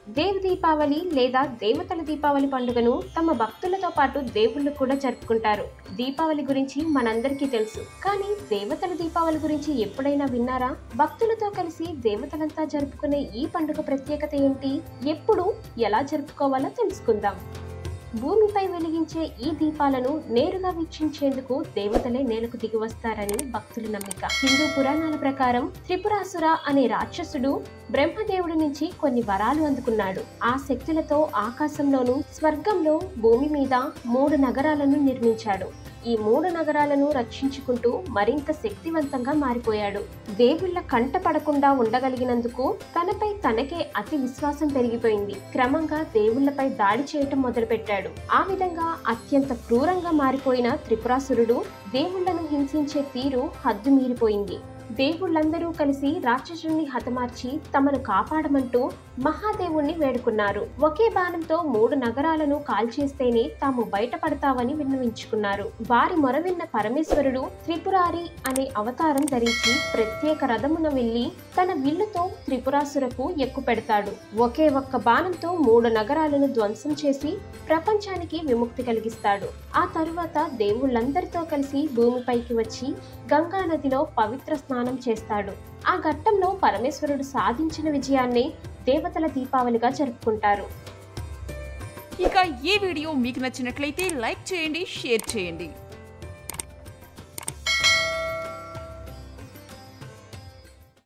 దేవ్ దీపావళి లేదా దేవతల దీపావళి పండుగను తమ భక్తులతో పాటు దేవుళ్ళు కూడా జరుపుకుంటారు. దీపావళి గురించి మనందరికీ తెలుసు, కానీ దేవతల దీపావళి గురించి ఎప్పుడైనా విన్నారా? భక్తులతో కలిసి దేవతలంతా జరుపుకునే ఈ పండుగ ప్రత్యేకత ఏంటి? ఎప్పుడు, ఎలా జరుపుకోవాలో తెలుసుకుందాం. భూమిపై వెలిగించే ఈ దీపాలను నేరుగా వీక్షించేందుకు దేవతలే నేలకు దిగి వస్తారని భక్తుల నమ్మిక. హిందూ పురాణాల ప్రకారం త్రిపురాసుర అనే రాక్షసుడు బ్రహ్మదేవుడి నుంచి కొన్ని వరాలు అందుకున్నాడు. ఆ శక్తులతో ఆకాశంలోను, స్వర్గంలో, భూమి మీద 3 నగరాలను నిర్మించాడు. ఈ 3 నగరాలను రక్షించుకుంటూ మరింత శక్తివంతంగా మారిపోయాడు. దేవుళ్ళ కంట పడకుండా ఉండగలిగినందుకు తనపై తనకే అతి విశ్వాసం పెరిగిపోయింది. క్రమంగా దేవుళ్లపై దాడి చేయటం మొదలుపెట్టాడు. ఆ విధంగా అత్యంత క్రూరంగా మారిపోయిన త్రిపురాసురుడు దేవుళ్లను హింసించే తీరు హద్దు మీరిపోయింది. దేవుళ్ళందరూ కలిసి రాక్షసుని హతమార్చి తమను కాపాడమంటూ మహాదేవుణ్ణి వేడుకున్నారు. ఒకే బాణంతో 3 నగరాలను కాల్చేస్తేనే తాము బయటపడతామని విన్నవించుకున్నారు. వారి మొర విన్న పరమేశ్వరుడు త్రిపురారి అనే అవతారం ధరించి ప్రత్యేక రథమున వెళ్లి తన విల్లుతో త్రిపురాసురకు ఎక్కుపెడతాడు. ఒకే ఒక్క బాణంతో 3 నగరాలను ధ్వంసం చేసి ప్రపంచానికి విముక్తి కలిగిస్తాడు. ఆ తరువాత దేవుళ్ళందరితో కలిసి భూమిపైకి వచ్చి గంగా నదిలో పవిత్ర స్నానం చేస్తాడు. ఆ ఘట్టంలో పరమేశ్వరుడు సాధించిన విజయాన్ని దేవతల దీపావళిగా జరుపుకుంటారు. ఇక ఈ వీడియో మీకు నచ్చినట్లయితే లైక్ చేయండి, షేర్ చేయండి.